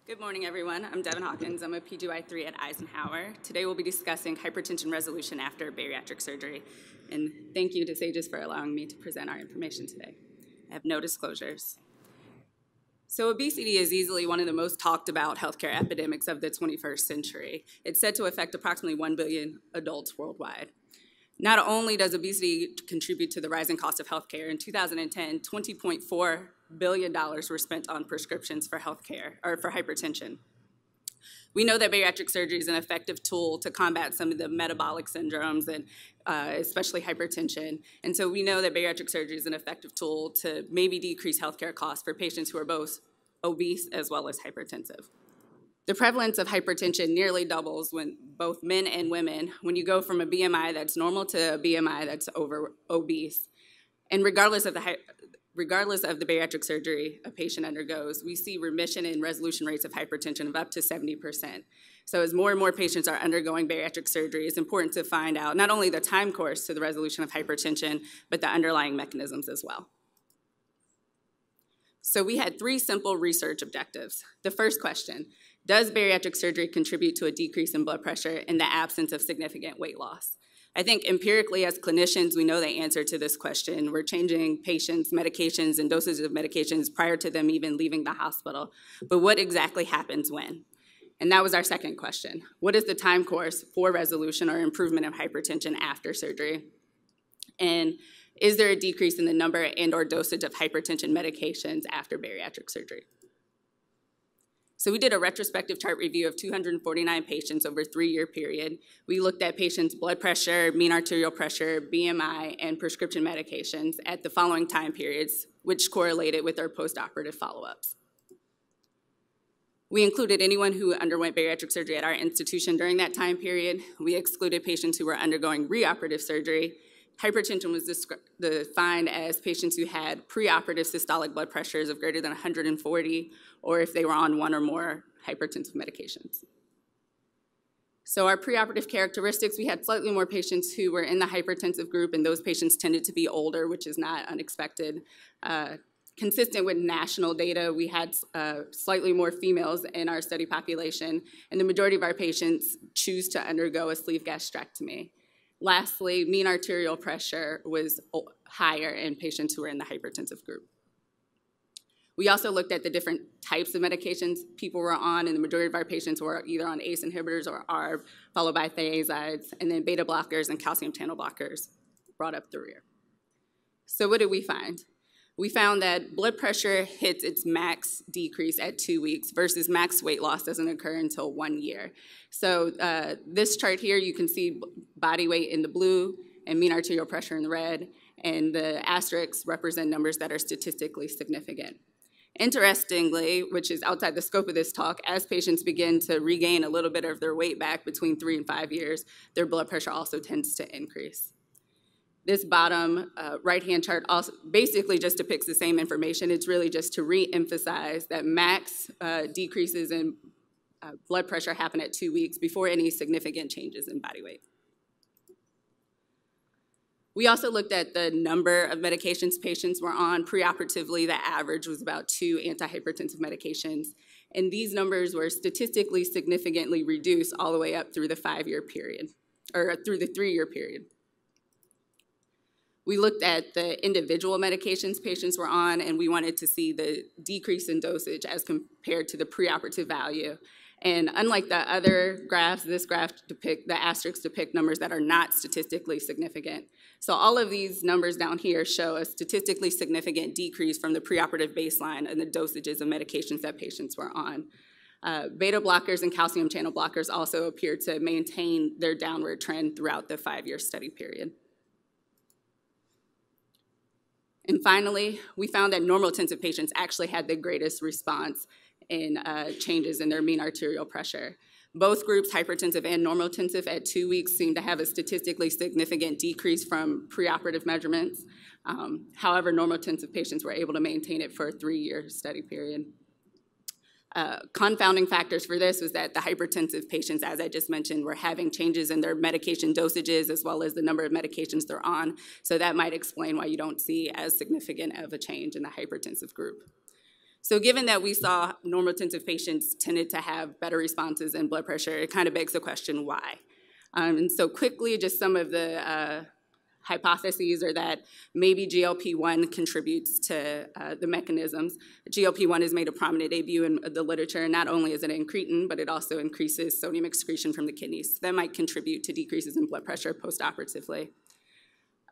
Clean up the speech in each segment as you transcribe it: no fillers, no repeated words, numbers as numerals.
Good morning, everyone. I'm Devon Hawkins. I'm a PGY3 at Eisenhower. Today we'll be discussing hypertension resolution after bariatric surgery. And thank you to SAGES for allowing me to present our information today. I have no disclosures. So obesity is easily one of the most talked about healthcare epidemics of the 21st century. It's said to affect approximately 1 billion adults worldwide. Not only does obesity contribute to the rising cost of healthcare, in 2010, $20.4 billion were spent on prescriptions for healthcare, or for hypertension. We know that bariatric surgery is an effective tool to combat some of the metabolic syndromes, and especially hypertension. And so we know that bariatric surgery is an effective tool to maybe decrease healthcare costs for patients who are both obese as well as hypertensive. The prevalence of hypertension nearly doubles when both men and women, when you go from a BMI that's normal to a BMI that's obese. And regardless of the bariatric surgery a patient undergoes, we see remission and resolution rates of hypertension of up to 70%. So as more and more patients are undergoing bariatric surgery, it's important to find out not only the time course to the resolution of hypertension, but the underlying mechanisms as well. So we had 3 simple research objectives. The first question: does bariatric surgery contribute to a decrease in blood pressure in the absence of significant weight loss? I think empirically as clinicians, we know the answer to this question. We're changing patients' medications and doses of medications prior to them even leaving the hospital. But what exactly happens when? And that was our second question. What is the time course for resolution or improvement of hypertension after surgery? And is there a decrease in the number and or dosage of hypertension medications after bariatric surgery? So we did a retrospective chart review of 249 patients over a 3-year period. We looked at patients' blood pressure, mean arterial pressure, BMI, and prescription medications at the following time periods, which correlated with our postoperative follow-ups. We included anyone who underwent bariatric surgery at our institution during that time period. We excluded patients who were undergoing reoperative surgery. Hypertension was defined as patients who had preoperative systolic blood pressures of greater than 140, or if they were on 1 or more hypertensive medications. So our preoperative characteristics, we had slightly more patients who were in the hypertensive group, and those patients tended to be older, which is not unexpected. Consistent with national data, we had slightly more females in our study population, and the majority of our patients choose to undergo a sleeve gastrectomy. Lastly, mean arterial pressure was higher in patients who were in the hypertensive group. We also looked at the different types of medications people were on, and the majority of our patients were either on ACE inhibitors or ARB, followed by thiazides, and then beta blockers and calcium channel blockers brought up the rear. So what did we find? We found that blood pressure hits its max decrease at 2 weeks versus max weight loss doesn't occur until 1 year. So this chart here, you can see body weight in the blue and mean arterial pressure in the red, and the asterisks represent numbers that are statistically significant. Interestingly, which is outside the scope of this talk, as patients begin to regain a little bit of their weight back between 3 and 5 years, their blood pressure also tends to increase. This bottom right-hand chart also basically just depicts the same information. It's really just to re-emphasize that max decreases in blood pressure happen at 2 weeks before any significant changes in body weight. We also looked at the number of medications patients were on. Preoperatively, the average was about 2 antihypertensive medications, and these numbers were statistically significantly reduced all the way up through the 5-year period, or through the 3-year period. We looked at the individual medications patients were on, and we wanted to see the decrease in dosage as compared to the preoperative value. And unlike the other graphs, this graph the asterisks depict numbers that are not statistically significant. So all of these numbers down here show a statistically significant decrease from the preoperative baseline and the dosages of medications that patients were on. Beta blockers and calcium channel blockers also appear to maintain their downward trend throughout the 5-year study period. And finally, we found that normotensive patients actually had the greatest response in changes in their mean arterial pressure. Both groups, hypertensive and normotensive, at 2 weeks seemed to have a statistically significant decrease from preoperative measurements. However, normotensive patients were able to maintain it for a 3-year study period. Confounding factors for this was that the hypertensive patients, as I just mentioned, were having changes in their medication dosages as well as the number of medications they're on. So that might explain why you don't see as significant of a change in the hypertensive group. So given that we saw normotensive patients tended to have better responses in blood pressure, it kind of begs the question, why? And so quickly, just some of the hypotheses are that maybe GLP-1 contributes to the mechanisms. GLP-1 has made a prominent debut in the literature. Not only is it an incretin, but it also increases sodium excretion from the kidneys. So that might contribute to decreases in blood pressure postoperatively.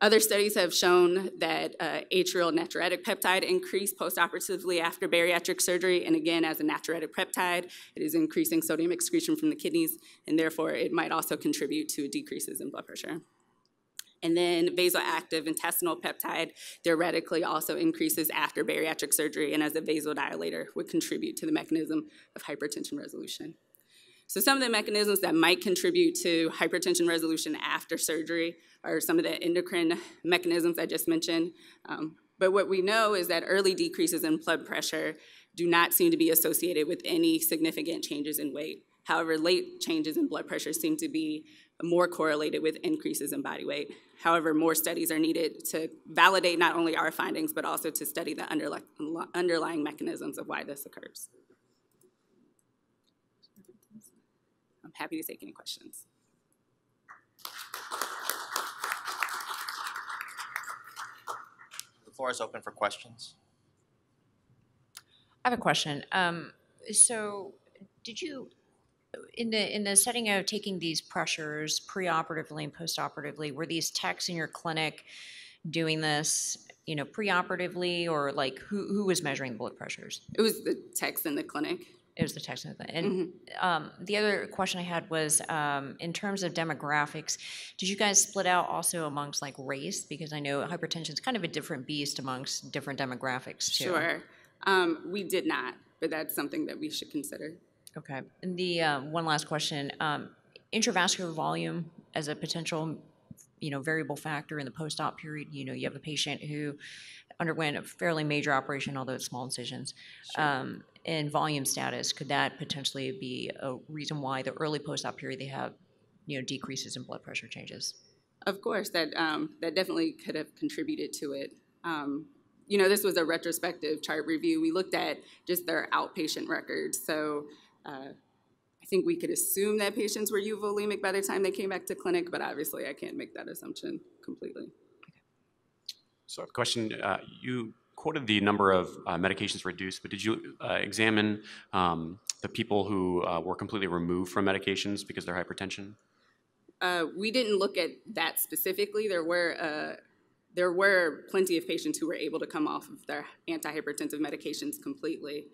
Other studies have shown that atrial natriuretic peptide increased postoperatively after bariatric surgery, and again, as a natriuretic peptide, it is increasing sodium excretion from the kidneys, and therefore it might also contribute to decreases in blood pressure. And then vasoactive intestinal peptide theoretically also increases after bariatric surgery, and as a vasodilator would contribute to the mechanism of hypertension resolution. So some of the mechanisms that might contribute to hypertension resolution after surgery are some of the endocrine mechanisms I just mentioned. But what we know is that early decreases in blood pressure do not seem to be associated with any significant changes in weight. However, late changes in blood pressure seem to be more correlated with increases in body weight. However, more studies are needed to validate not only our findings, but also to study the underlying mechanisms of why this occurs. I'm happy to take any questions. The floor is open for questions. I have a question. So did you, in the setting of taking these pressures preoperatively and postoperatively, were these techs in your clinic doing this, you know, preoperatively, or like who was measuring blood pressures? It was the techs in the clinic. It was the techs in the clinic. And the other question I had was, in terms of demographics, did you guys split out also amongst like race? Because I know hypertension is kind of a different beast amongst different demographics too. Sure. We did not, but that's something that we should consider. Okay. And the one last question, intravascular volume as a potential, you know, variable factor in the post-op period. You know, you have a patient who underwent a fairly major operation, although it's small incisions. Sure. And volume status, could that potentially be a reason why the early post-op period they have, you know, decreases in blood pressure changes? Of course, that definitely could have contributed to it. You know, this was a retrospective chart review. We looked at just their outpatient records. So I think we could assume that patients were euvolemic by the time they came back to clinic, but obviously I can't make that assumption completely. So, question, you quoted the number of medications reduced, but did you examine the people who were completely removed from medications because of their hypertension? We didn't look at that specifically. There were plenty of patients who were able to come off of their antihypertensive medications completely,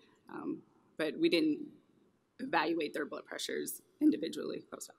but we didn't evaluate their blood pressures individually post-op.